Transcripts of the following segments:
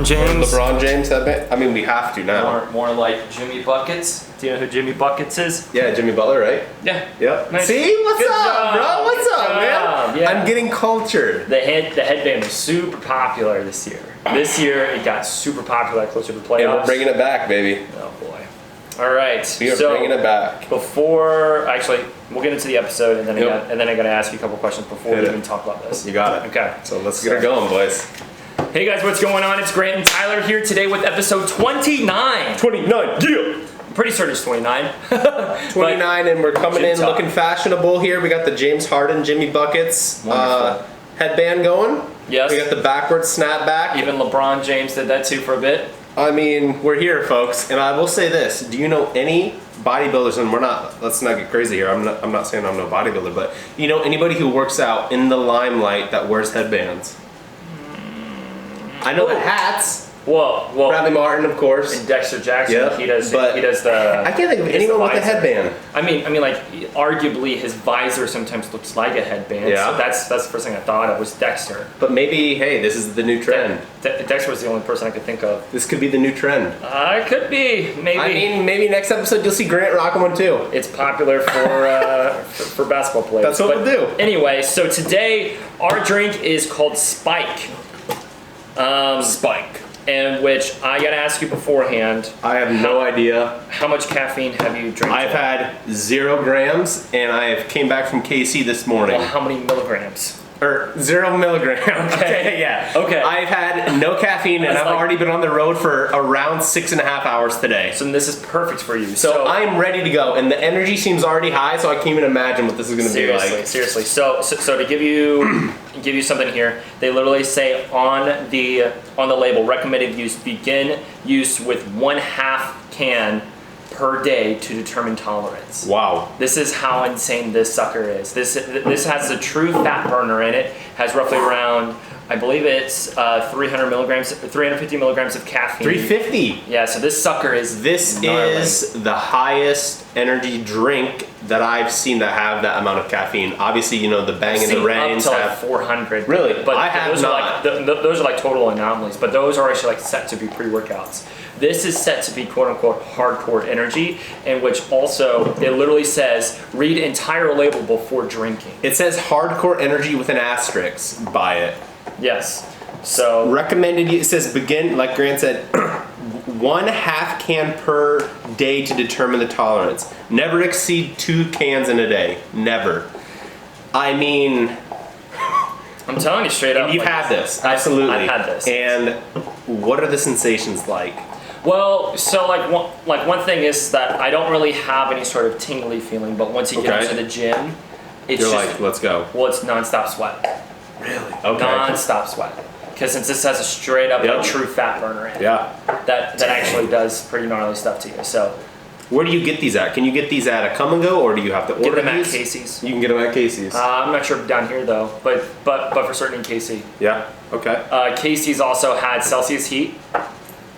James. LeBron James headband? I mean, we have to now. More like Jimmy Buckets. Do you know who Jimmy Buckets is? Yeah, Jimmy Butler, right? Yeah. Yep. Nice. See? What's Good up, job. bro? What's Good up, job. man? Yeah. I'm getting cultured. The headband was super popular this year. This year it got super popular closer to the playoffs. And we're bringing it back, baby. Oh boy. All right. We are bringing it back. Before, actually, we'll get into the episode, and then Yep. I got to ask you a couple questions before we even talk about this. You got it. Okay. So let's get her going, boys. Hey guys, what's going on? It's Grant and Tyler here today with episode 29. 29, yeah! I'm pretty certain it's 29. 29, and we're coming in Talk. looking fashionable here. We got the James Harden, Jimmy Buckets headband going. Yes. We got the backwards snapback. Even LeBron James did that too for a bit. I mean, we're here, folks, and I will say this: do you know any bodybuilders? And let's not get crazy here. I'm not saying I'm no bodybuilder, but you know anybody who works out in the limelight that wears headbands? I know the hats. Well, Bradley Martin, of course. and Dexter Jackson. Yep, he does but the. I can't think of anyone with a visor. headband. I mean, like arguably his visor sometimes looks like a headband. Yeah. So that's the first thing I thought of was Dexter. But maybe, hey, this is the new trend. Dexter was the only person I could think of. This could be the new trend. It could be, maybe. I mean, maybe next episode you'll see Grant rocking one too. It's popular for basketball players. That's what we'll do. Anyway, so today our drink is called Spike. Spike. And which I gotta ask you beforehand. I have no idea. How much caffeine have you drank? I've had 0 grams, and I came back from KC this morning. Well, how many milligrams? Or 0 milligrams. Okay, yeah. Okay. I've had no caffeine, and I've already been on the road for around 6.5 hours today. So this is perfect for you. So I'm ready to go, and the energy seems already high, so I can't even imagine what this is going to be like. Seriously. So to give you something here, they literally say on the label, recommended use, begin use with 1/2 can per day to determine tolerance. Wow. This is how insane this sucker is. This has a true fat burner in it. Has roughly around, I believe it's 350 milligrams of caffeine. 350. Yeah. So this sucker is. This gnarly. is the highest energy drink that I've seen that have that amount of caffeine. Obviously, you know the Bang and the Reigns up to like have 400. Really? But I have those not. Are like those are like total anomalies. But those are actually like set to be pre-workouts. This is set to be quote unquote hardcore energy, in which also it literally says read entire label before drinking. It says hardcore energy with an asterisk by it. Yes. So Recommended, it says begin, like Grant said, 1/2 can per day to determine the tolerance. Never exceed 2 cans in a day. Never. I mean, I'm telling you straight up. you've had this. Absolutely. I've had this. And what are the sensations like? Well, so one thing is that I don't really have any sort of tingly feeling, but once you get into the gym, it's You're just like, let's go. well, it's nonstop sweat. Really? Okay. Non-stop sweat. Because since this has a straight up like, true fat burner in it, Yeah. that actually does pretty gnarly stuff to you. So Where do you get these at? Can you get these at a come and go, or do you have to order get them at these? Casey's. You can get them at Casey's. I'm not sure down here though, but for certain in KC. Yeah. Okay. Casey's also had Celsius Heat.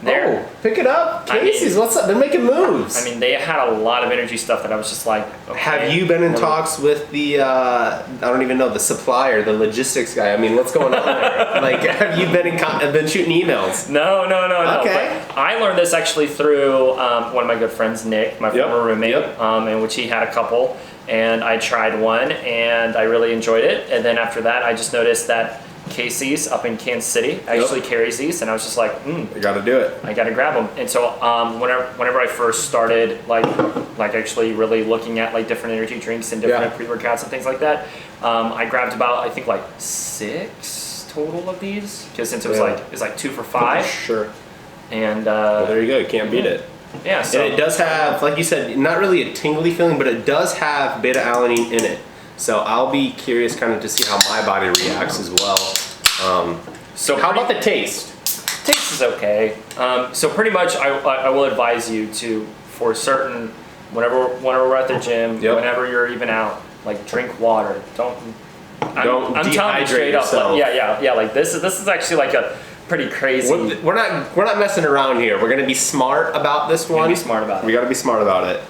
There. Oh, pick it up, I Casey's. mean- What's up? They're making moves. I mean, they had a lot of energy stuff that I was just like, okay. Have you been in talks with the, I don't even know, the supplier, the logistics guy? I mean, what's going on there? Like, have you been shooting emails? No. Okay. But I learned this actually through one of my good friends, Nick, my former roommate, in which he had a couple, and I tried one, and I really enjoyed it. And then after that, I just noticed that Casey's up in Kansas City actually carries these, and I was just like, You got to do it. I gotta grab them. And so whenever I first started like actually really looking at like different energy drinks and different pre-workouts and things like that, I grabbed about I think like 6 total of these, because since it was like 2 for $5. Sure. And Well, there you go. You can't beat it. yeah. So And it does have, like you said, not really a tingly feeling, but it does have beta-alanine in it. So I'll be curious kind of to see how my body reacts as well. So how about the taste? Taste is okay. So pretty much I will advise you to, for certain, whenever we're at the gym, whenever you're even out, like drink water. I'm telling you dehydrate straight yourself. up. Like, yeah. Like this is actually like a pretty crazy. We're not messing around here. We're gonna be smart about this one. Be smart about it. We gotta be smart about it.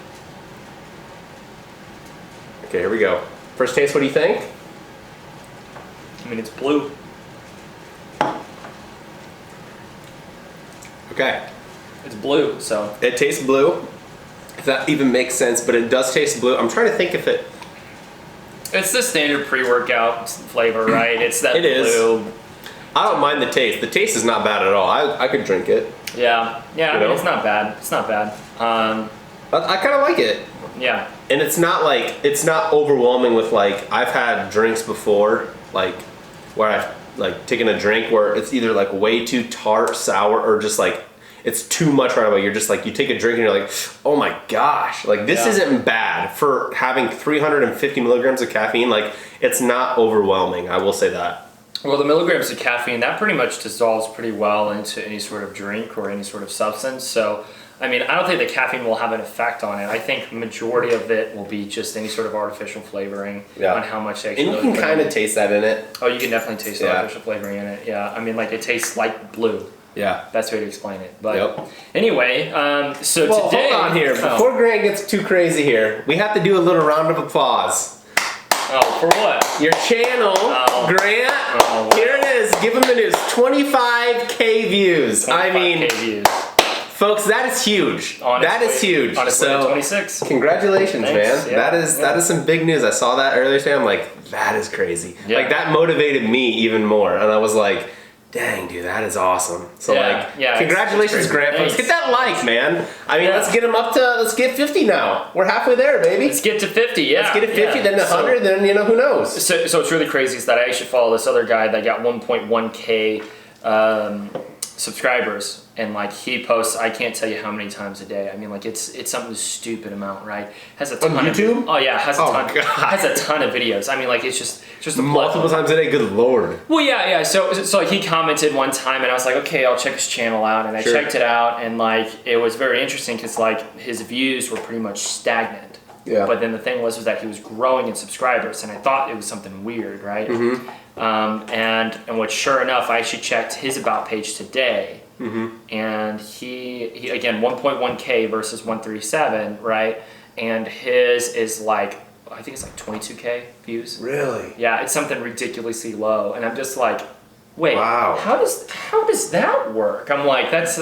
Okay, here we go. First taste, what do you think? I mean, it's blue. Okay. It's blue, so. It tastes blue. If that even makes sense, but it does taste blue. I'm trying to think if it... It's the standard pre-workout flavor, right? It's that It is. blue. I don't mind the taste. The taste is not bad at all. I could drink it. Yeah. Yeah, I mean, it's not bad. It's not bad. I kind of like it. Yeah. And it's not like, it's not overwhelming with like, I've had drinks before, like, where I've like taken a drink where it's either like way too tart, sour, or just like, it's too much right away. You're just like, you take a drink and you're like, oh my gosh, like this isn't bad for having 350 milligrams of caffeine. Like, it's not overwhelming. I will say that. Well, the milligrams of caffeine, that pretty much dissolves pretty well into any sort of drink or any sort of substance. So, I mean, I don't think the caffeine will have an effect on it. I think majority of it will be just any sort of artificial flavoring on how much they actually. And you can kind of taste that in it. Oh, you can definitely taste the artificial flavoring in it. Yeah, I mean, like it tastes like blue. Yeah. That's the way to explain it. But anyway, so today. Hold on here. Before Grant gets too crazy here, we have to do a little round of applause. Oh, for what? Your channel, Grant. Oh, here it is. Give him the news. 25K views. 25K views. Folks, that is huge. That is huge. So, 26. Congratulations, Thanks. man. Yeah. That is some big news. I saw that earlier today. I'm like, that is crazy. Yeah. Like that motivated me even more. And I was like, dang, dude, that is awesome. So congratulations, it's Grant. Let's get that like, man. I mean, let's get him up to, let's get 50 now. We're halfway there, baby. Let's get to 50, yeah. Let's get to 50, then 100, then, you know, who knows? So it's really crazy is that I actually follow this other guy that got 1.1K subscribers, and like he posts, I can't tell you how many times a day. I mean, like it's something stupid amount, right? Has a ton on YouTube. Has a ton of videos. I mean, like it's just a multiple times a day. Good lord. Well, yeah. So like he commented one time, and I was like, okay, I'll check his channel out, and I checked it out, and like it was very interesting because like his views were pretty much stagnant. Yeah. But then the thing was that he was growing in subscribers, and I thought it was something weird, right? Mm-hmm. And what, sure enough, I actually checked his about page today, and he again 1.1K versus 137, right? And his is like, I think it's like 22K views. Really? Yeah, it's something ridiculously low, and I'm just like, wait, wow. How does that work? I'm like, that's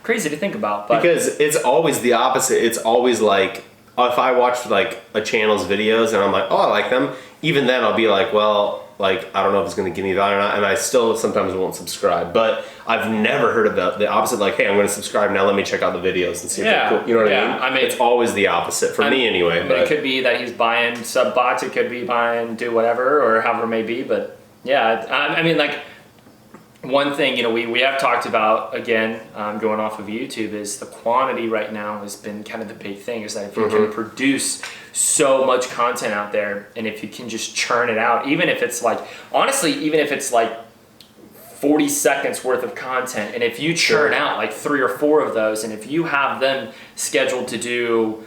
crazy to think about. But because it's always the opposite. It's always like, if I watch like a channel's videos and I'm like, oh, I like them, even then I'll be like, well, like, I don't know if it's going to give me value or not, and I still sometimes won't subscribe. But I've never heard of the opposite, like, hey, I'm going to subscribe, now let me check out the videos and see if they're cool. You know what I mean? It's always the opposite, for me anyway. But it could be that he's buying sub-bots, it could be buying do whatever, or however it may be, but yeah, I mean, like, one thing, you know, we have talked about, again, going off of YouTube, is the quantity right now has been kind of the big thing, is that if you can produce so much content out there, and if you can just churn it out, even if it's like, honestly, even if it's like 40 seconds worth of content, and if you churn out like 3 or 4 of those, and if you have them scheduled to do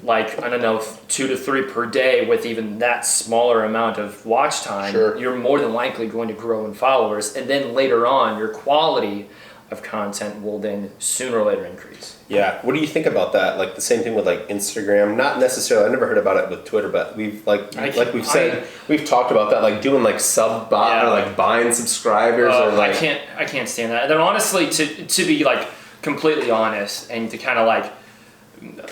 like, I don't know, 2 to 3 per day with even that smaller amount of watch time, you're more than likely going to grow in followers, and then later on your quality of content will then sooner or later increase. Yeah, what do you think about that? Like the same thing with like Instagram, not necessarily, I never heard about it with Twitter, but we've we've talked about that, like doing like sub bot or like buying subscribers or like I can't stand that. And then honestly, to be like completely honest and to kind of like,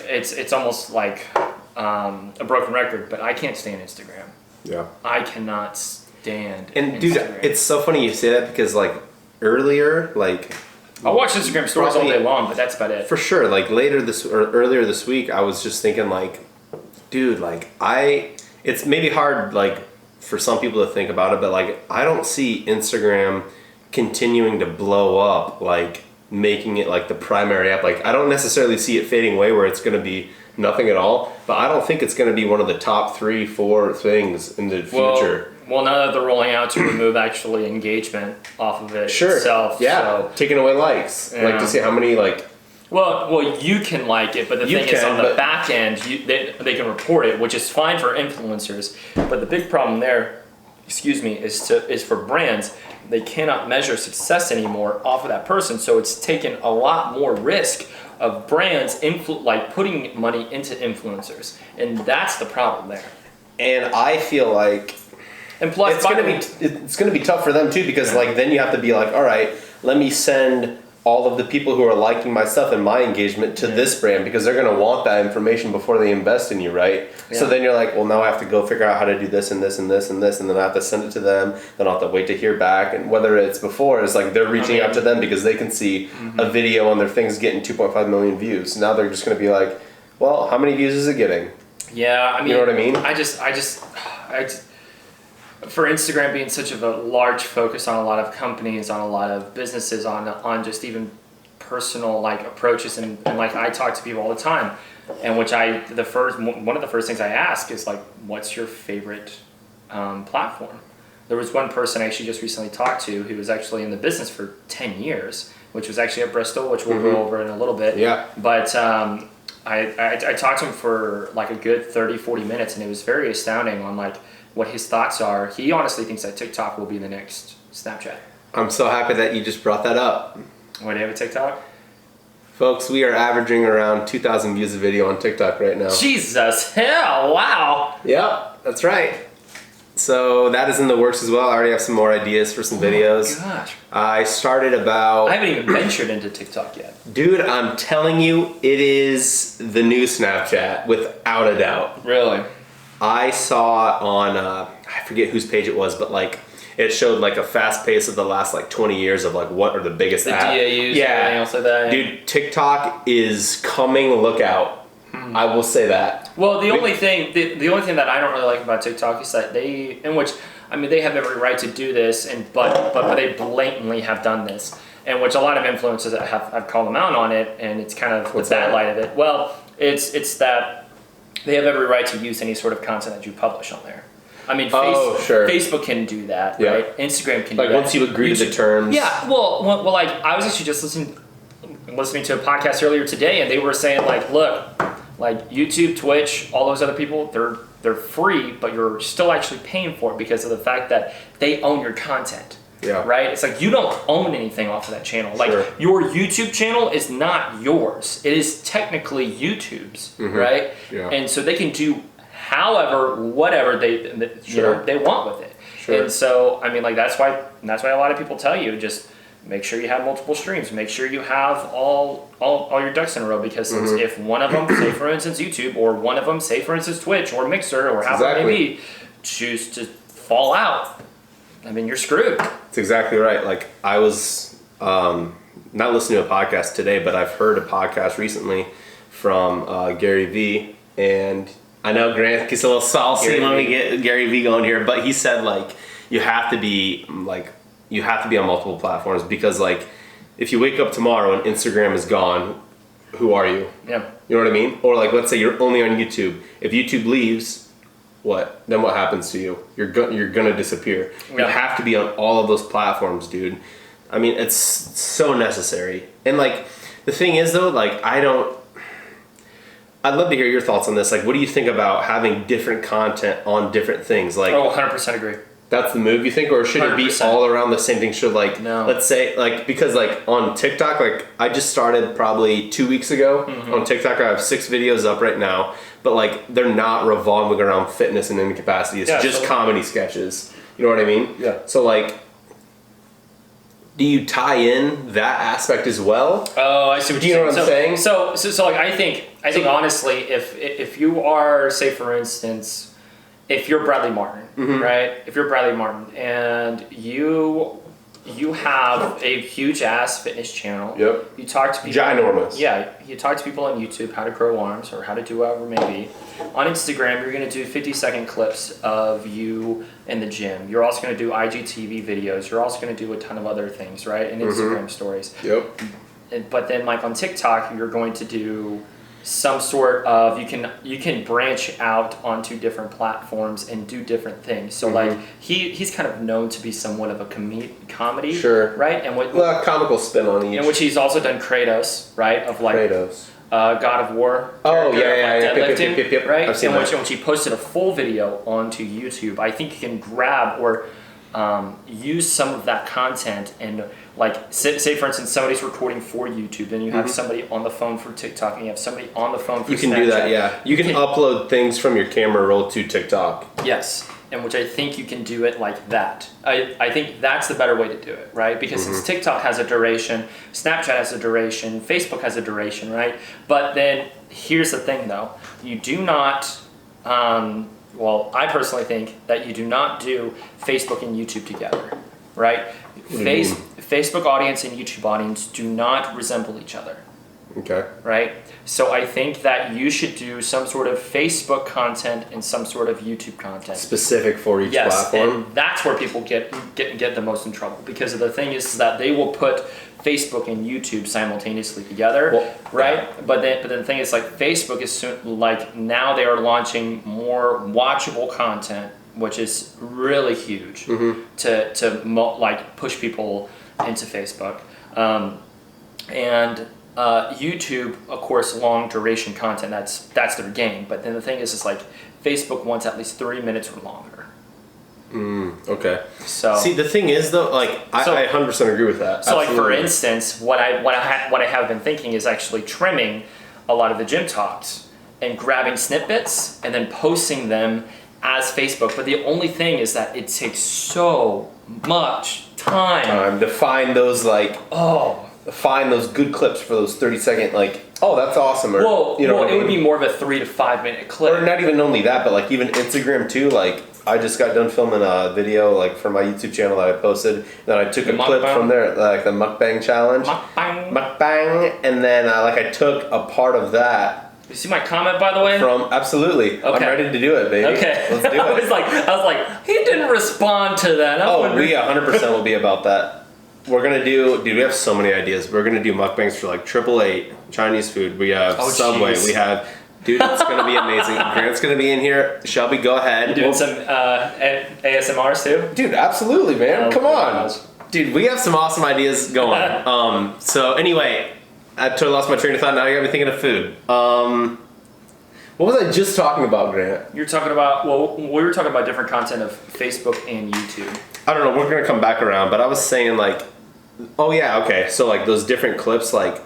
it's almost like a broken record, but I can't stand Instagram. Yeah. I cannot stand And dude, it's so funny you say that, because like earlier, like I watch Instagram stories all day long, but that's about it. For sure. Like earlier this week, I was just thinking like, dude, like it's maybe hard like for some people to think about it, but like I don't see Instagram continuing to blow up, like making it like the primary app. Like I don't necessarily see it fading away where it's going to be nothing at all, but I don't think it's going to be one of the top 3-4 things in the future. Well, now that they're rolling out to remove actually engagement off of it itself. Yeah, so, taking away likes. Like to see how many like... Well, you can like it, but the thing is on the back end, they can report it, which is fine for influencers. But the big problem there, is for brands. They cannot measure success anymore off of that person, so it's taken a lot more risk of brands like putting money into influencers, and that's the problem there. And I feel like... And plus, it's gonna be tough for them too, because like then you have to be like, all right, let me send all of the people who are liking my stuff and my engagement to this brand, because they're going to want that information before they invest in you, right? Yeah. So then you're like, well, now I have to go figure out how to do this and this and this and this, and then I have to send it to them, then I'll have to wait to hear back. And whether it's before, it's like they're reaching out to them because they can see a video on their things getting 2.5 million views. Now they're just going to be like, well, how many views is it getting? Yeah, I mean, you know what I mean? I just for Instagram being such of a large focus on a lot of companies, on a lot of businesses, on just even personal like approaches, and like I talk to people all the time, and which one of the first things I ask is like, what's your favorite platform? There was one person I actually just recently talked to who was actually in the business for 10 years, which was actually at Bristol, which we'll go over in a little bit. Yeah. But I talked to him for like a good 30-40 minutes, and it was very astounding on like what his thoughts are. He honestly thinks that TikTok will be the next Snapchat. I'm so happy that you just brought that up. What, do you have a TikTok? Folks, we are averaging around 2,000 views a video on TikTok right now. Jesus, hell, wow. Yep, that's right. So that is in the works as well. I already have some more ideas for some videos. Oh my gosh. I started about... I haven't even ventured into TikTok yet. Dude, I'm telling you, it is the new Snapchat, without a doubt. Really? I saw on, I forget whose page it was, but like, it showed like a fast pace of the last like 20 years of like what are the biggest apps. DAUs, anything else like that. Dude, TikTok is coming, look out. I will say that. Well, the only thing that I don't really like about TikTok is that they have every right to do this, but they blatantly have done this, and which a lot of influencers have called them out on it, and it's kind of the bad light of it. Well, it's that they have every right to use any sort of content that you publish on there. I mean, Facebook can do that, right? Instagram can do that. Like once you agree to the terms. Yeah, well, like I was actually just listening to a podcast earlier today, and they were saying like, look, like YouTube, Twitch, all those other people, they're free, but you're still actually paying for it because of the fact that they own your content. Yeah. Right? It's like you don't own anything off of that channel. Like your YouTube channel is not yours. It is technically YouTube's, right? Yeah. And so they can do whatever they want with it. Sure. And so I mean, like that's why a lot of people tell you just make sure you have multiple streams. Make sure you have all your ducks in a row, because if one of them, say for instance YouTube, or one of them, say for instance Twitch or Mixer or however it may be, choose to fall out, I mean, you're screwed. That's exactly right. Like I was not listening to a podcast today, but I've heard a podcast recently from Gary Vee, and I know Grant gets a little saucy when we get Gary Vee going here, but he said like you have to be on multiple platforms, because like if you wake up tomorrow and Instagram is gone, who are you? Yeah. You know what I mean? Or like let's say you're only on YouTube. If YouTube leaves, then what happens to you? You're gonna disappear. Yeah. You have to be on all of those platforms, dude. I mean, it's so necessary. And like the thing is though, like I'd love to hear your thoughts on this. Like, what do you think about having different content on different things? Like, 100% agree. That's the move, you think, or should 100%. It be all around the same thing? Should like, let's say, like, because like on TikTok, like I just started probably 2 weeks ago on TikTok. I have 6 videos up right now, but like they're not revolving around fitness and incapacity. It's just comedy sketches. You know what I mean? Yeah. So like, do you tie in that aspect as well? Oh, I see what you're saying. Do you know what I'm saying? So like I think honestly, if you are, say for instance, if you're Bradley Martin, right? If you're Bradley Martin and you have a huge ass fitness channel. Yep. You talk to people. Ginormous. Yeah. You talk to people on YouTube how to grow arms or how to do whatever it may be. On Instagram, you're going to do 50-second clips of you in the gym. You're also going to do IGTV videos. You're also going to do a ton of other things, right? And Instagram stories. Yep. But then like on TikTok, you're going to do some sort of, you can branch out onto different platforms and do different things. So like he's kind of known to be somewhat of a comedy, right? And comical spin on each. In which he's also done Kratos, right? Of like Kratos. God of War. Oh yeah, deadlifting, right? I've seen in that. which he posted a full video onto YouTube. I think you can grab or use some of that content and like say for instance somebody's recording for YouTube, and you have somebody on the phone for TikTok, and you have somebody on the phone for You can Snapchat. do that, yeah. You can upload things from your camera roll to TikTok. Yes. in which I think you can do it like that. I think that's the better way to do it, right? Because since TikTok has a duration, Snapchat has a duration, Facebook has a duration, right? But then here's the thing though, you do not, well, I personally think that you do not do Facebook and YouTube together, right? Facebook audience and YouTube audience do not resemble each other. Okay. Right? So I think that you should do some sort of Facebook content and some sort of YouTube content. Specific for each platform? And that's where people get the most in trouble, because the thing is that they will put Facebook and YouTube simultaneously together, right? Yeah. But then the thing is, like, Facebook is like, now they are launching more watchable content, which is really huge to like push people into Facebook. And YouTube, of course, long duration content, that's their game. But then the thing is like Facebook wants at least 3 minutes or longer. Okay. So see, the thing is though, like I 100% agree with that. So Absolutely. like, for instance, what I have been thinking is actually trimming a lot of the gym talks and grabbing snippets and then posting them as Facebook. But the only thing is that it takes so much time to find those, like, find those good clips for those 30-second, like, oh, that's awesome. Or, you know, it would be more of a 3 to 5 minute clip. Or not even only that, but like even Instagram too. Like, I just got done filming a video like for my YouTube channel that I posted. Then I took a clip from there, like the mukbang challenge. Mukbang, and then like I took a part of that. You see my comment, by the way? Absolutely. Okay. I'm ready to do it, baby. Okay. Let's do it. I was like, he didn't respond to that. We 100% will be about that. We're gonna do, dude, we have so many ideas. We're gonna do mukbangs for like 888 Chinese food. We have Subway. Geez. We have, dude, it's gonna be amazing. Grant's gonna be in here. Shelby, go ahead. You doing some ASMRs too? Dude, absolutely, man. Come on. Dude, we have some awesome ideas going. So anyway, I totally lost my train of thought. Now you got me thinking of food. What was I just talking about, Grant? You're talking about, well, we were talking about different content of Facebook and YouTube. I don't know, we're gonna come back around, but I was saying like, oh yeah, okay, so like those different clips, like,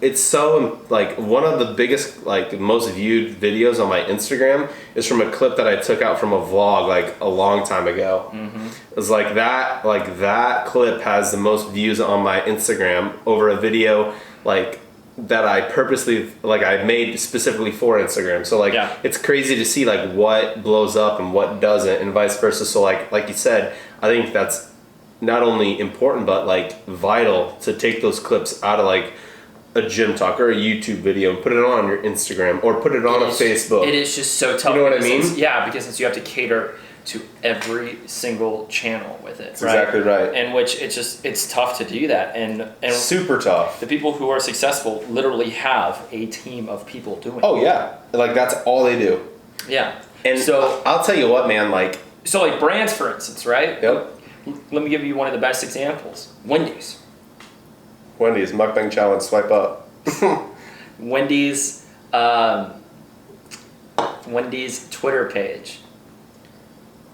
it's so, like, one of the biggest, like, most viewed videos on my Instagram is from a clip that I took out from a vlog, like, a long time ago. It's like that clip has the most views on my Instagram over a video, like, that I purposely, like, I made specifically for Instagram. So, like, it's crazy to see, like, what blows up and what doesn't, and vice versa. So, like you said, I think that's not only important, but, like, vital to take those clips out of, like, a gym talk or a YouTube video and put it on your Instagram or put it on a Facebook. It is just so tough. You know what I mean? Yeah, because you have to cater to every single channel with it. That's exactly right. And which it's tough to do that. And super tough. The people who are successful literally have a team of people doing it. Oh yeah. Like, that's all they do. Yeah. And so I'll tell you what, man, like, so like brands, for instance, right? Yep. Let me give you one of the best examples. Wendy's mukbang challenge, swipe up. Wendy's Twitter page.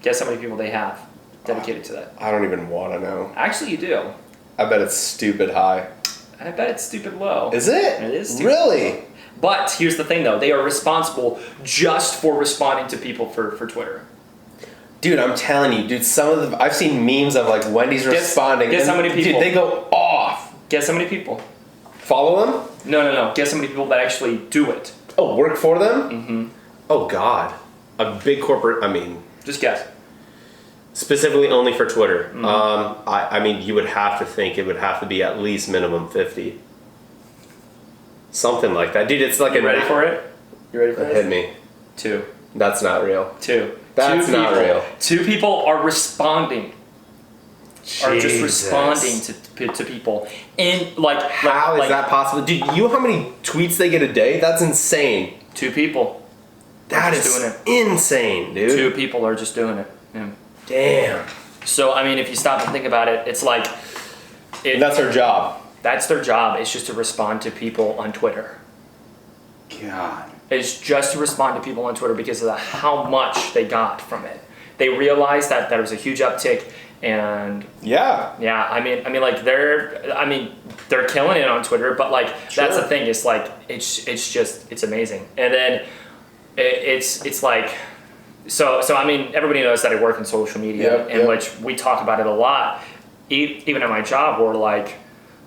Guess how many people they have dedicated to that? I don't even want to know. Actually, you do. I bet it's stupid high. I bet it's stupid low. Is it? It is stupid really low. But here's the thing, though. They are responsible just for responding to people for Twitter. Dude, I'm telling you, dude, I've seen memes of, like, Wendy's responding. Guess how many people? Dude, they go off. Guess how many people? Follow them? No. Guess how many people that actually do it? Oh, work for them? Mm-hmm. Oh, God. A big corporate, I mean. Just guess. Specifically only for Twitter. Mm-hmm. I mean, you would have to think it would have to be at least minimum 50. Something like that. Dude, it's like You ready for it? Hit me. 2. That's not real. 2. That's not real. 2 people are responding. Jesus. Are just responding to people. And like, how is that possible? Dude, you know how many tweets they get a day? That's insane. 2 people. That is doing it. Insane, dude. 2 people are just doing it. Yeah. Damn. So I mean, if you stop and think about it, it's like that's their job. That's their job. It's just to respond to people on Twitter. God. It's just to respond to people on Twitter because of how much they got from it. They realized that there was a huge uptick, and yeah. I mean, like they're killing it on Twitter. But like that's the thing. It's like it's amazing. And then it's like So I mean, everybody knows that I work in social media, in which we talk about it a lot. Even at my job, we're like,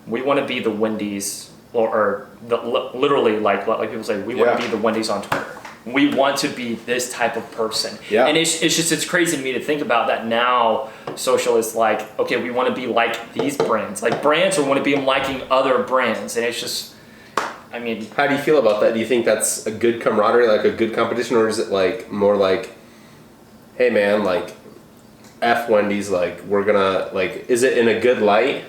we want to be the Wendy's, or literally like people say, we want to be the Wendy's on Twitter. We want to be this type of person. Yeah. And it's crazy to me to think about that now. Social is like, okay, we want to be like these brands. Like brands will want to be liking other brands. And it's just, I mean. How do you feel about that? Do you think that's a good camaraderie, like a good competition? Or is it like more like, hey man, like F Wendy's, like we're gonna, like, is it in a good light?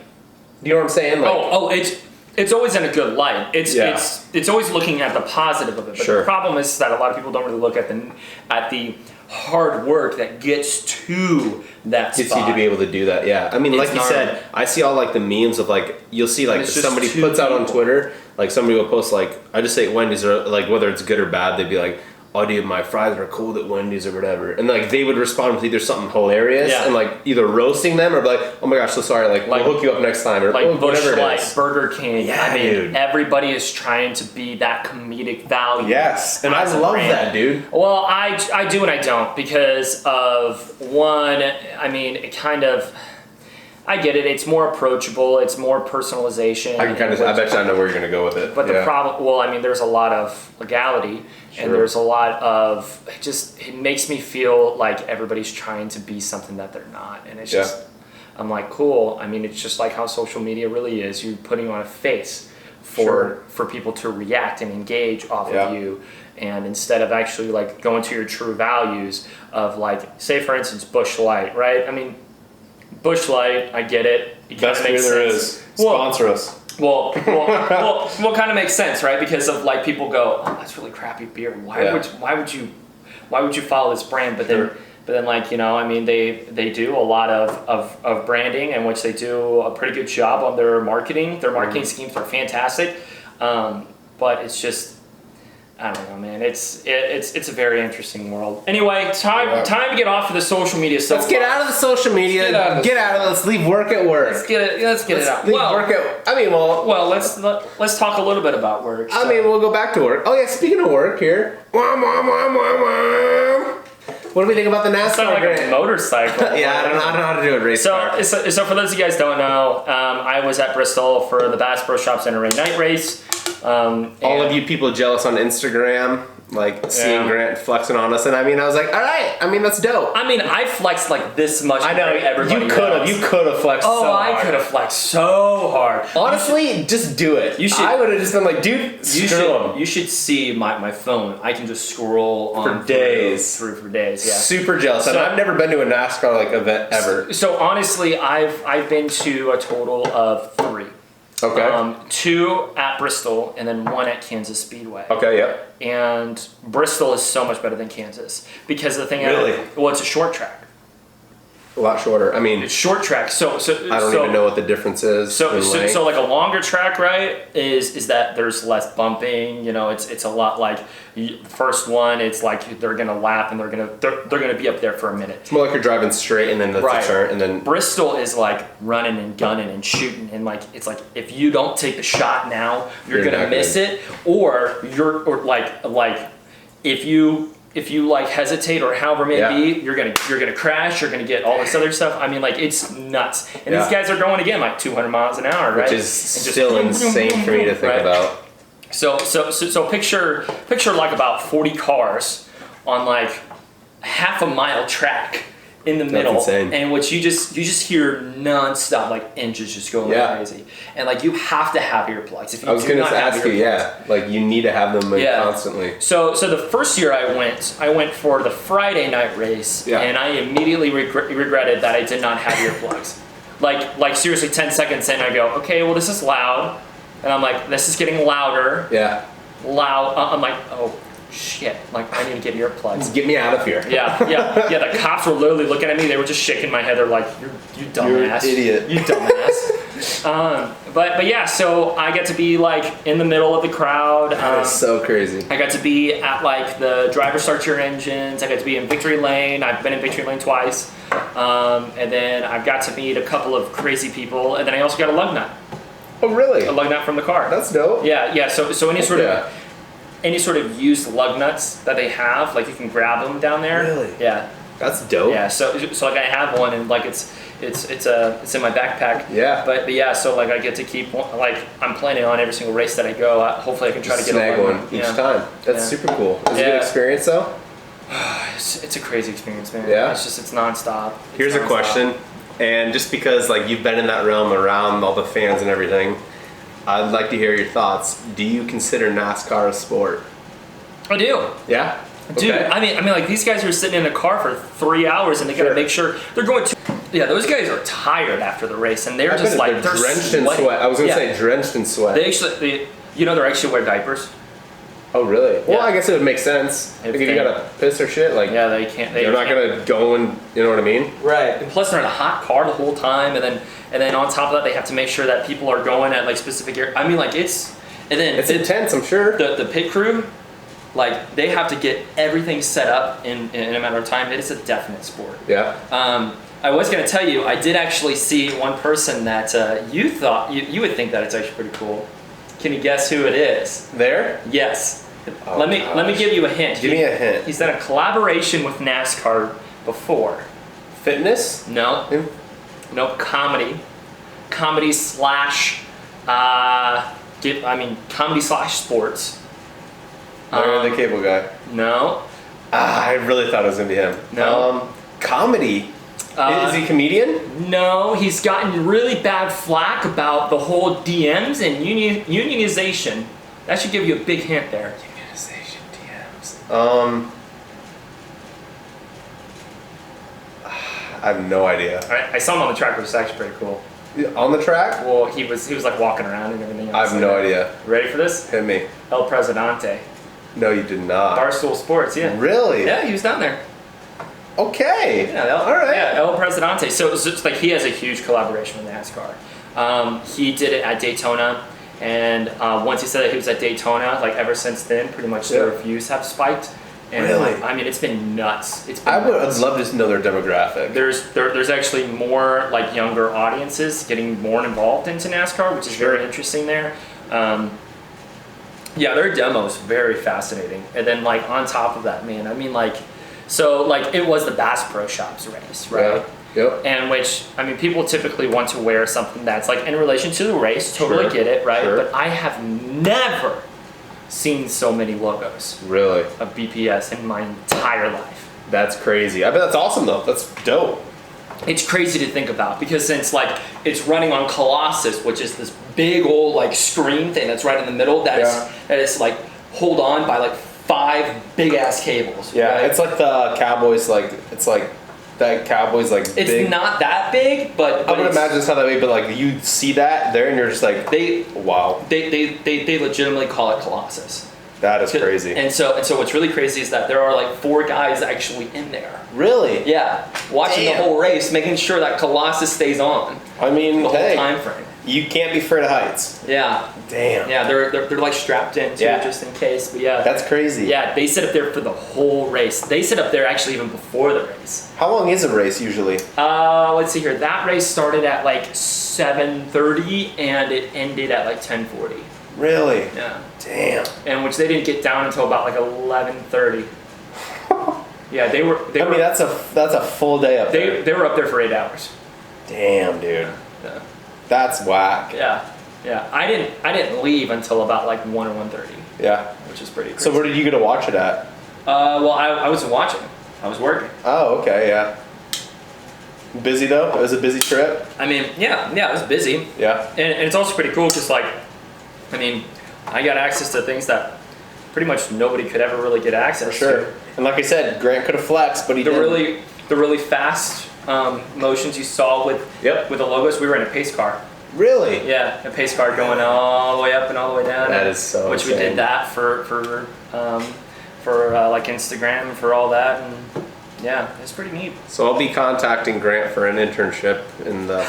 Do you know what I'm saying? Like, it's always in a good light. It's always looking at the positive of it. But the problem is that a lot of people don't really look at the hard work that gets to that spot. Gets you to be able to do that, yeah. I mean, like you said, I see all like the memes of like, you'll see like somebody puts out on Twitter, like somebody will post like, I just say Wendy's, or like whether it's good or bad, they'd be like, oh dude, my fries are cold at Wendy's or whatever. And like they would respond with either something hilarious and like either roasting them or like, oh my gosh, so sorry, like we'll hook you up next time, or like whatever it is. Burger King. Yeah, I mean, dude. Everybody is trying to be that comedic value. Yes, and I love that, dude. Well, I do and I don't, because of one, I mean, it kind of, I get it. It's more approachable. It's more personalization. I bet you I know where you're going to go with it. But the problem, well, I mean, there's a lot of legality, and there's a lot of, it makes me feel like everybody's trying to be something that they're not. And it's just, I'm like, cool. I mean, it's just like how social media really is. You're putting on a face for people to react and engage off of you. And instead of actually like going to your true values of like, say for instance, Busch Light, right? I mean, Busch Light, I get it. Best beer there is. Sponsor us. Well, kind of makes sense, right? Because of like people go, oh, that's really crappy beer. Why would you follow this brand? But then like, you know, I mean, they do a lot of branding, in which they do a pretty good job on their marketing. Their marketing schemes are fantastic, but it's just, I don't know, man. It's a very interesting world. Anyway, time to get off of the social media stuff. Let's get out of the social media. Get out of it. Let's leave work at work. Let's get it out. Let's talk a little bit about work. I mean, we'll go back to work. Oh yeah, speaking of work here. What do we think about the NASCAR? Sound like a motorcycle. Yeah, I don't know how to do a race car. So for those of you guys don't know, I was at Bristol for the Bass Pro Shops NRA night race. All of you people jealous on Instagram, like seeing Grant flexing on us, and I mean, I was like, all right, I mean, that's dope. I mean, I flexed like this much. I know, everybody you could have flexed so hard. I could have flexed so hard. Honestly, just do it. I would have just been like, dude, you should see my phone. I can just scroll on for days. For days, yeah. Super jealous. And I've never been to a NASCAR like event ever. So honestly, I've been to a total of 3. Okay. 2 at Bristol, and then 1 at Kansas Speedway. Okay, yep. And Bristol is so much better than Kansas, because the thing it's a short track. A lot shorter. I mean, it's short track. So I don't even know what the difference is. So like a longer track, right? Is that there's less bumping? You know, it's a lot like first one. It's like they're gonna lap and they're gonna be up there for a minute. It's more like you're driving straight and then that's the turn, and then Bristol is like running and gunning and shooting, and like it's like if you don't take the shot now, you're gonna miss it, or if you like hesitate or however it may be, you're gonna crash. You're gonna get all this other stuff. I mean, like it's nuts. And these guys are going again like 200 miles an hour, right? Which is still insane for me to think about. So picture like about 40 cars on like half a mile track in the middle, and which you just hear nonstop, like engines just going crazy, and like you have to have earplugs. If you I was gonna ask you, like you need to have them constantly. So the first year I went for the Friday night race, and I immediately regretted that I did not have earplugs. like seriously, 10 seconds in, I go, okay, well this is loud, and I'm like, this is getting louder. Yeah. Loud. I'm like, oh. Shit, like I need to get earplugs. Get me out of here. Yeah. The cops were literally looking at me. They were just shaking my head. They're like, "You dumbass, you're an idiot, you dumbass." But yeah, so I got to be like in the middle of the crowd. That's so crazy. I got to be at like the driver start your engines. I got to be in victory lane. I've been in victory lane twice, and then I've got to meet a couple of crazy people, and then I also got a lug nut. Oh really? A lug nut from the car. That's dope. Yeah. So any sort of any sort of used lug nuts that they have, like you can grab them down there. Really? Yeah. That's dope. Yeah. So like I have one, and like it's in my backpack. Yeah. But yeah, so like I get to keep one, like I'm planning on every single race that I go. Hopefully I can try to get snag a one each time. That's super cool. It was a good experience though. It's a crazy experience, man. Yeah. It's nonstop. Here's a question, and just because like you've been in that realm around all the fans and everything, I'd like to hear your thoughts. Do you consider NASCAR a sport? I do. Yeah. Dude, Okay. I mean, like these guys are sitting in a car for 3 hours, and they gotta make sure they're going to. Yeah, those guys are tired after the race, and they're just like they're drenched in sweat. I was gonna say drenched in sweat. They actually, they're actually wear diapers. Oh really? Well, Yeah. I guess it would make sense. If you gotta piss or shit, like they can't. They're not gonna go and you know what I mean? Right. And plus, they're in a hot car the whole time, and then on top of that, they have to make sure that people are going at like specific areas. I mean, like it's intense, I'm sure. The pit crew, like they have to get everything set up in a matter of time. It is a definite sport. Yeah. I was gonna tell you, I did actually see one person that you thought you would think that it's actually pretty cool. Can you guess who it is? There? Yes. Oh, let me give you a hint. Give me a hint. He's done a collaboration with NASCAR before. Fitness? No. Him? No, comedy. Comedy slash sports. Larry the Cable Guy. No. I really thought it was gonna be him. No. Comedy. Is he a comedian? No, he's gotten really bad flack about the whole DMs and unionization. That should give you a big hint there. Unionization, DMs. I have no idea. I saw him on the track, which is actually pretty cool. On the track? Well, he was like walking around and everything else. I have no idea. Ready for this? Hit me. El Presidente. No, you did not. Barstool Sports, yeah. Really? Yeah, he was down there. Okay. Yeah, all right. Yeah, El Presidente. So it's just like he has a huge collaboration with NASCAR. He did it at Daytona, and once he said that he was at Daytona, like ever since then, pretty much their reviews have spiked. And really? I mean, it's been nuts. I'd love to know their demographic. There's actually more like younger audiences getting more involved into NASCAR, which is very interesting there. Yeah, their demo's very fascinating. And then like on top of that, man, I mean like, so like it was the Bass Pro Shops race, right? Yeah. Yep. And which, I mean, people typically want to wear something that's like in relation to the race, totally get it, right? Sure. But I have never seen so many logos Really? of BPS in my entire life. That's crazy. I bet that's awesome though. That's dope. It's crazy to think about because since like it's running on Colossus, which is this big old like screen thing that's right in the middle that is like hold on by like 5 big ass cables. Yeah, right? it's like the Cowboys that Cowboys like it's big. not that big, but I would imagine it's not that big, but like you see that there and you're just like wow. They legitimately call it Colossus. That is crazy. And so what's really crazy is that there are like 4 guys actually in there. Really? Yeah, watching the whole race, making sure that Colossus stays on. I mean, the whole time frame. You can't be afraid of heights. Yeah. Damn. Yeah, they're like strapped in too, just in case. But yeah. That's crazy. Yeah, they sit up there for the whole race. They sit up there actually even before the race. How long is a race usually? Let's see here. That race started at like 7:30 and it ended at like 10:40. Really? Yeah. Damn. And which they didn't get down until about like 11:30. Yeah, they were. I mean, that's a full day up there. They were up there for 8 hours. Damn, dude. Yeah. That's whack. Yeah. Yeah. I didn't leave until about like 1 or 1:30. Yeah. Which is pretty crazy. So where did you go to watch it at? Well, I wasn't watching. I was working. Oh, okay, yeah. Busy though? It was a busy trip? I mean, yeah, it was busy. Yeah. And it's also pretty cool because, like, I mean, I got access to things that pretty much nobody could ever really get access to. And like I said, Grant could have flexed, but he didn't. The really fast motions you saw with the logos, we were in a pace car. Really? Yeah, a pace car going all the way up and all the way down. That is so Which insane. we did that for like Instagram and for all that, and yeah, it's pretty neat. So I'll be contacting Grant for an internship in the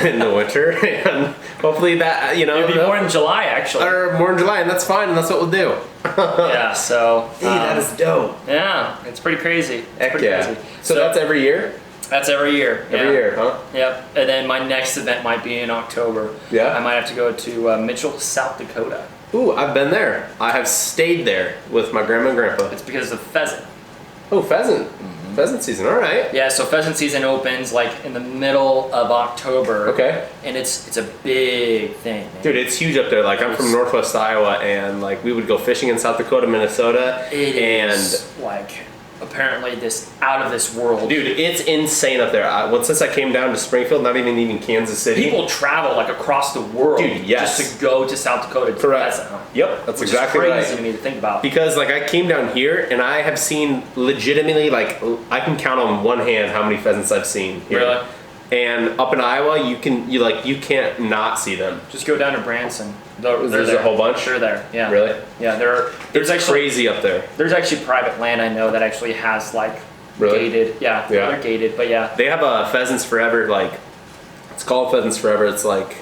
in the winter, and hopefully that It'll be more in July actually. Or more in July, and that's fine, and that's what we'll do. Yeah. So. Hey, that is dope. Yeah, it's pretty crazy. Heck yeah. So that's every year. That's every year. Every year, huh? Yep. And then my next event might be in October. Yeah. I might have to go to Mitchell, South Dakota. Ooh, I've been there. I have stayed there with my grandma and grandpa. It's because of pheasant. Oh, pheasant. Pheasant season, all right. Yeah, so pheasant season opens like in the middle of October. Okay. And it's a big thing, man. Dude, it's huge up there. Like, I'm from Northwest Iowa, and like we would go fishing in South Dakota, Minnesota. It is like apparently this out of this world. Dude, it's insane up there. Since I came down to Springfield, not even Kansas City. People travel like across the world, dude, yes, just to go to South Dakota to pheasant hunt. Yep, that's which exactly is right. crazy to me to think about. Because like I came down here and I have seen legitimately, like, I can count on one hand how many pheasants I've seen here. Really? And up in Iowa, you can't not see them. Just go down to Branson. There's a whole bunch. They're there. Yeah. Really? Yeah. There's It's actually crazy up there. There's actually private land I know that actually has like Really? gated. Yeah. They're gated, but yeah. They have Pheasants Forever. Like, it's called Pheasants Forever. It's like.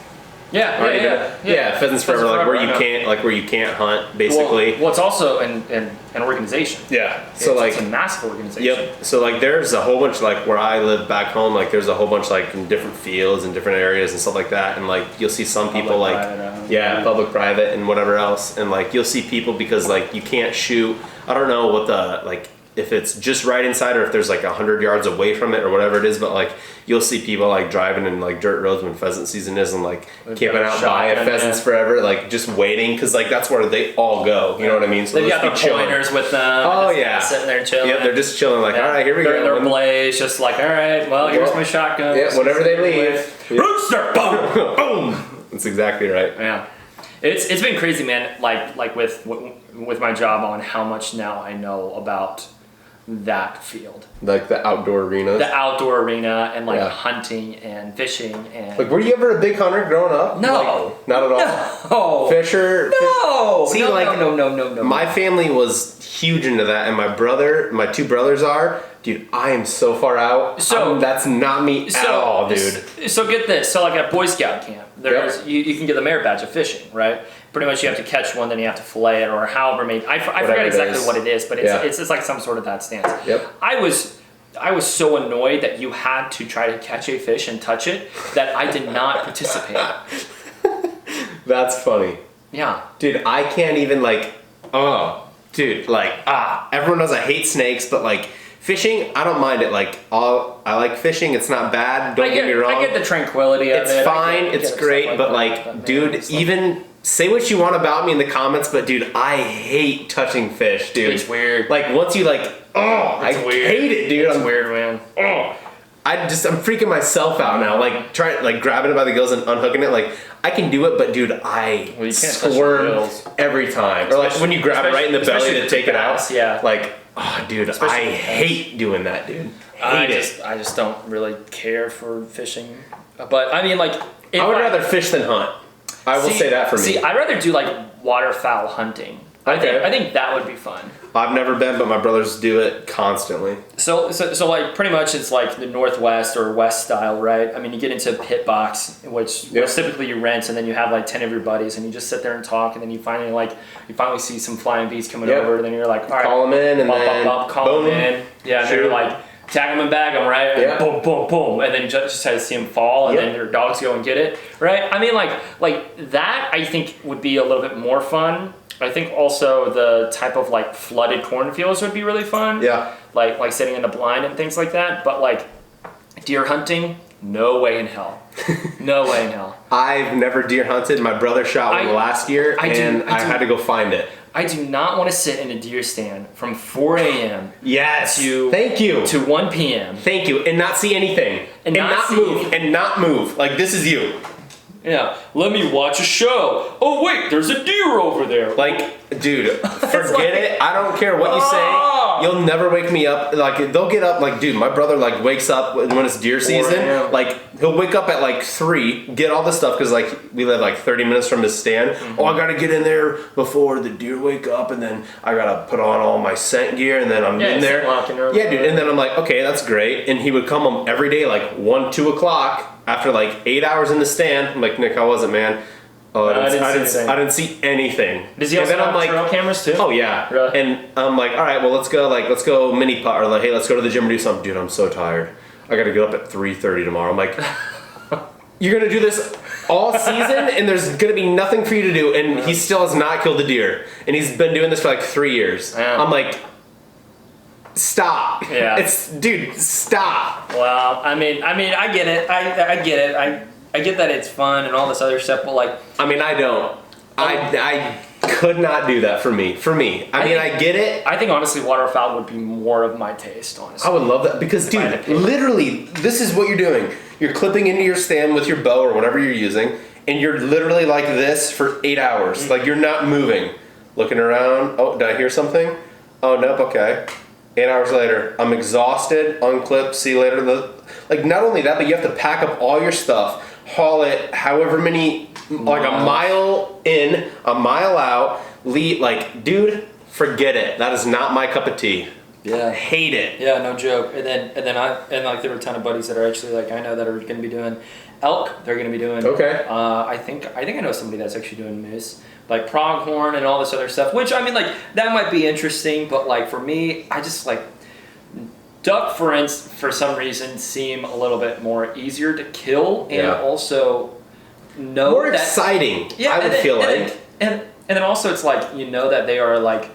Yeah, Pheasants Forever, like where you can't hunt, basically. Well, it's also an organization. Yeah. So it's a massive organization. Yep. So like there's a whole bunch, like where I live back home, like there's a whole bunch like in different fields and different areas and stuff like that, and like you'll see some people like public, private, and whatever else, and like you'll see people because like you can't shoot. I don't know what the like. If it's just right inside or if there's like 100 yards away from it or whatever it is, but like you'll see people like driving in like dirt roads when pheasant season is and like camping out by a Pheasants Forever, like just waiting because like that's where they all go. You know what I mean? So they've got their pointers with them. Oh yeah, sitting there chilling. Yeah, they're just chilling. Like all right, here we they're go. They're in their blaze, just like all right. Well, here's my shotgun. Yeah, whenever they leave, rooster, boom, boom. That's exactly right. Yeah. It's been crazy, man. Like with my job on how much now I know about that field, like the outdoor arena, and like hunting and fishing and like. Were you ever a big hunter growing up? No, like, not at all. No, Fisher. No, See, no, like no. My family was huge into that, and my two brothers are. Dude, I am so far out. So that's not me at all, dude. So get this. So like at Boy Scout camp, there's you can get the merit badge of fishing, right? Pretty much you have to catch one, then you have to fillet it, or however many. I forgot exactly what it is, but it's like some sort of that stance. Yep. I was so annoyed that you had to try to catch a fish and touch it that I did not participate. That's funny. Yeah. Dude, I can't even like. Oh, dude, like everyone knows I hate snakes, but like. Fishing, I don't mind it. Like I like fishing. It's not bad. Don't get me wrong. I get the tranquility of it. It's fine. It's great. But like, dude, even say what you want about me in the comments, but dude, I hate touching fish, dude. It's weird. Like once you like, I hate it, dude. It's weird, man. I'm freaking myself out now. Like grabbing it by the gills and unhooking it. Like I can do it, but dude, I squirm every time. Or like when you grab it right in the belly to take it out. Yeah. Like. Oh, dude, I hate doing that, dude. I just don't really care for fishing. But I mean, like, I would rather fish than hunt. I will say that for me. See, I'd rather do like waterfowl hunting. Okay. I think that would be fun. I've never been, but my brothers do it constantly. So like pretty much it's like the Northwest or West style, right? I mean, you get into a pit box, which typically you rent, and then you have like 10 of your buddies, and you just sit there and talk, and then you finally see some flying bees coming over, and then you're like, all right, call them in, and then call them in, yeah, and then you're like. Tag them and bag them, right? And boom, boom, boom, and then you just try to see them fall, and then your dogs go and get it, right? I mean, like that. I think would be a little bit more fun. I think also the type of like flooded cornfields would be really fun. Yeah. Like sitting in the blind and things like that. But like deer hunting, no way in hell. No way in hell. I've never deer hunted. My brother shot one last year, and I had to go find it. I do not want to sit in a deer stand from 4 a.m. to 1 p.m. Thank you, and not see anything, and not move. Like this is you. Yeah, let me watch a show. Oh wait, there's a deer over there. Like, dude, forget it. I don't care what you say. You'll never wake me up. Like, they'll get up. Like, dude, my brother like wakes up when it's deer season. Like, he'll wake up at like 3, get all the stuff because like we live like 30 minutes from his stand. Mm-hmm. Oh, I gotta get in there before the deer wake up, and then I gotta put on all my scent gear, and then I'm in there. Yeah, dude. And then I'm like, okay, that's great. And he would come home every day like 1, 2 o'clock. After like 8 hours in the stand, I'm like, Nick, how was it, man? Oh, I didn't see anything. Does he also have trail cameras too? Oh yeah. Really? And I'm like, all right, well let's go mini putt, or like, hey, let's go to the gym and do something. Dude, I'm so tired. I got to get up at 3:30 tomorrow. I'm like, you're gonna do this all season, and there's gonna be nothing for you to do, and he still has not killed a deer, and he's been doing this for like 3 years. Yeah. I'm like, stop. Yeah. Dude, stop. Well, I mean, I get it. I get it. I get that it's fun and all this other stuff, but like, I mean, I don't. I could not do that for me. I get it. I think honestly, waterfowl would be more of my taste. Honestly, I would love that because, dude, literally, this is what you're doing. You're clipping into your stand with your bow or whatever you're using, and you're literally like this for 8 hours. Mm-hmm. Like, you're not moving. Looking around. Oh, did I hear something? Oh, nope, okay. 8 hours later, I'm exhausted, unclipped, see you later. Like, not only that, but you have to pack up all your stuff, haul it however many, like a mile in, a mile out, leave. Like, dude, forget it. That is not my cup of tea. Yeah. Hate it. Yeah, no joke. And like there were a ton of buddies that are actually like I know that are going to be doing elk. They're going to be doing. Okay. I think I know somebody that's actually doing moose, like pronghorn and all this other stuff. Which I mean, like that might be interesting, but like for me, I just like duck, for some reason, seem a little bit more easier to kill and also know more that, exciting. Yeah, I would feel like. And then also it's like you know that they are like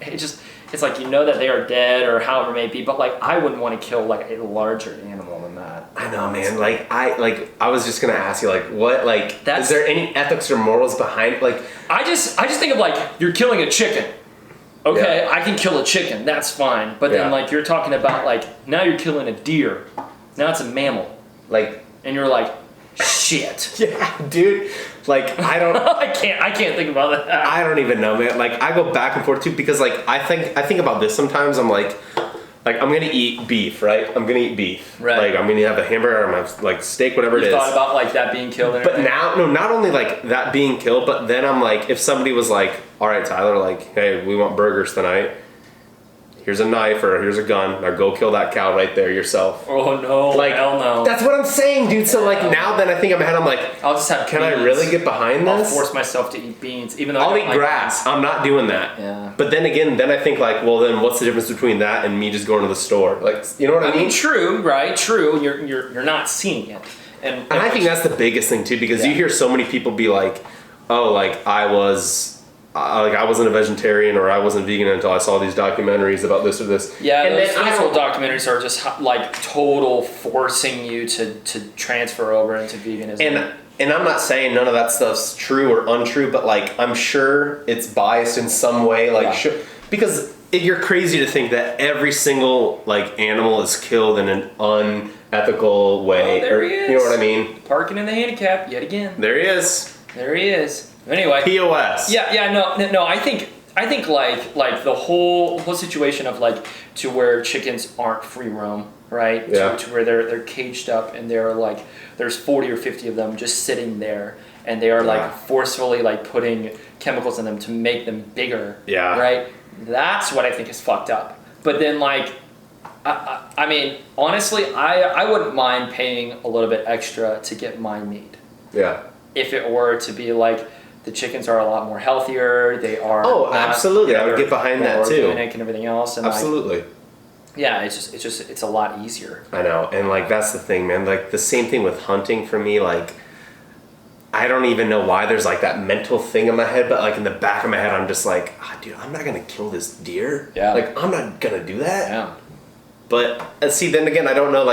it's like you know that they are dead or however it may be, but like I wouldn't want to kill like a larger animal than that. I know, man. I was just gonna ask you, like, what, like, is there any ethics or morals behind, like? I just think of like you're killing a chicken. Okay, I can kill a chicken. That's fine. But then like you're talking about like now you're killing a deer. Now it's a mammal. Like, and you're like, shit. Yeah, dude. Like, I don't. I can't think about that. I don't even know, man. Like, I go back and forth too because, like, I think about this sometimes. I'm like I'm gonna eat beef, right? I'm gonna eat beef. Right. Like, I'm gonna have a hamburger, I'm gonna have like steak, whatever it is. Thought about like that being killed. And but now, no, not only like that being killed, but then I'm like, if somebody was like, all right, Tyler, like, hey, we want burgers tonight. Here's a knife or here's a gun. Now go kill that cow right there yourself. Oh no! Like, hell no! That's what I'm saying, dude. So like now, then I think I'm ahead. I'm like, I'll just have. Can beans. I really get behind this? I'll force myself to eat beans, even though I'll eat grass. I'm not doing that. Yeah. But then again, then I think like, well, then what's the difference between that and me just going to the store? Like, you know what I mean? True, right? True. You're not seeing it, and I think that's the biggest thing too, because you hear so many people be like, oh, like I wasn't a vegetarian or I wasn't vegan until I saw these documentaries about this or this. Yeah, and those whole documentaries are just like total forcing you to transfer over into veganism. And I'm not saying none of that stuff's true or untrue, but like I'm sure it's biased in some way. Like because you're crazy to think that every single like animal is killed in an unethical way. There he is. You know what I mean? Parking in the handicap yet again. There he is. There he is. Anyway, POS. Yeah, no. I think like the whole situation of like to where chickens aren't free roam, right? Yeah. To where they're caged up and they're like there's 40 or 50 of them just sitting there and they are like forcefully like putting chemicals in them to make them bigger. Yeah. Right. That's what I think is fucked up. But then like. I mean, honestly, I wouldn't mind paying a little bit extra to get my meat. Yeah. If it were to be like the chickens are a lot more healthier, they are. Oh, absolutely! I would get behind that too. Organic and everything else, and absolutely. Like, yeah, it's a lot easier. I know, and like that's the thing, man. Like the same thing with hunting for me. Like I don't even know why there's like that mental thing in my head, but like in the back of my head, I'm just like, dude, I'm not gonna kill this deer. Yeah. Like I'm not gonna do that. Yeah. But see, then again, I don't know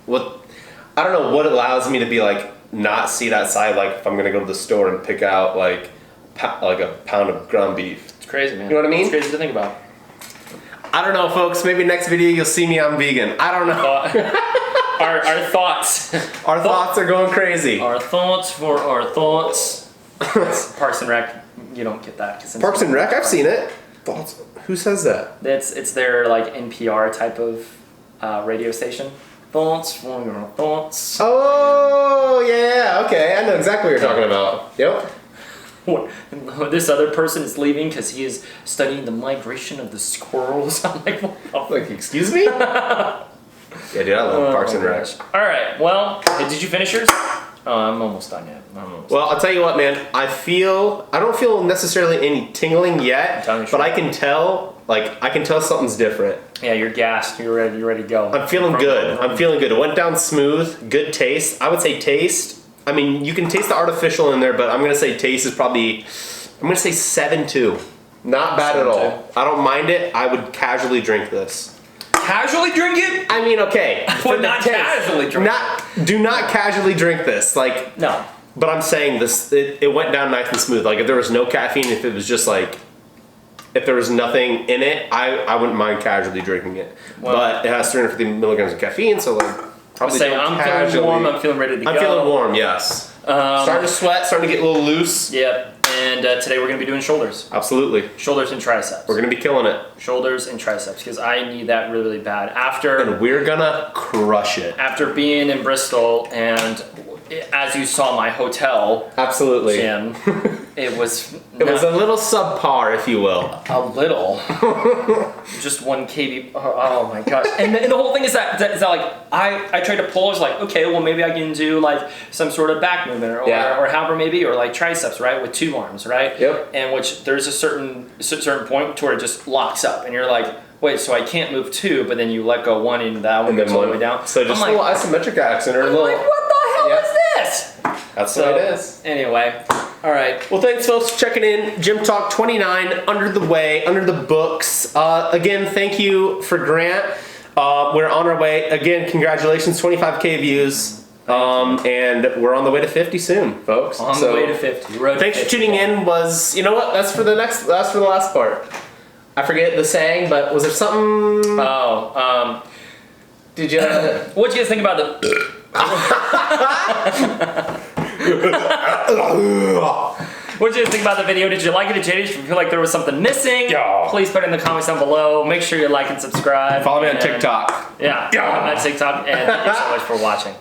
what allows me to be like. Not see that side, like if I'm gonna go to the store and pick out like a pound of ground beef. It's crazy, man. You know what I mean? It's crazy to think about. I don't know, folks. Maybe next video you'll see me on vegan. I don't know. Our thoughts. Our thoughts are going crazy. Our thoughts for our thoughts. Parks and Rec. You don't get that. Parks and Rec. I've seen it. Thoughts. Who says that? It's their like NPR type of radio station. Thoughts for your thoughts. Oh, yeah, okay. I know exactly what you're talking about. Yep. This other person is leaving because he is studying the migration of the squirrels. I'm like, what? Like, excuse me? Yeah, dude, I love Parks and Rec. All right, well, did you finish yours? Oh, I'm almost done yet. Well, I'll tell you what, man. I don't feel necessarily any tingling yet, but I can tell something's different. Yeah, you're gassed. You're ready to go. I'm feeling good. It went down smooth. Good taste. I would say taste I mean, you can taste the artificial in there, but I'm gonna say taste is probably, I'm gonna say 7.2. Not bad at all. I don't mind it. I would casually drink this. Casually drink it? I mean, okay. But not casually drink it. Do not casually drink this. Like, no. But I'm saying this, it went down nice and smooth. Like, if there was no caffeine, if it was just like, if there was nothing in it, I wouldn't mind casually drinking it. Well, but it has 350 milligrams of caffeine, so like, probably say I'm feeling warm, I'm feeling ready to go. I'm feeling warm, yes. Starting to sweat, starting to get a little loose. Yep. And today we're going to be doing shoulders. Absolutely. Shoulders and triceps. We're going to be killing it. Shoulders and triceps, because I need that really, really bad. And we're going to crush it. After being in Bristol and, as you saw, my hotel absolutely gym, it was a little subpar, if you will. A little. Just 1 kb. Oh my gosh. And the whole thing is that like, I tried to pull, I was like, okay, well maybe I can do like some sort of back movement or however maybe, or like triceps, right? With 2 arms, right? Yep. And which there's a certain point to where it just locks up and you're like, wait, so I can't move 2, but then you let go 1 and that one goes all the way down. So just a little isometric action or a little. Like, what the hell is this? That's what it is. Anyway, all right. Well, thanks, folks, for checking in. Gym Talk 29, under the way, under the books. Again, thank you for Grant. We're on our way. Again, congratulations, 25K views. And we're on the way to 50 soon, folks. On the way to 50. Thanks for tuning in. You know what? That's for the last part. I forget the saying, but was there something? Did you? What'd you guys think about the? What did you think about the video? Did you like it? Did you feel like there was something missing? Yeah. Please put it in the comments down below. Make sure you like and subscribe. Follow me on TikTok. Yeah. Follow me on TikTok. And thank you so much for watching.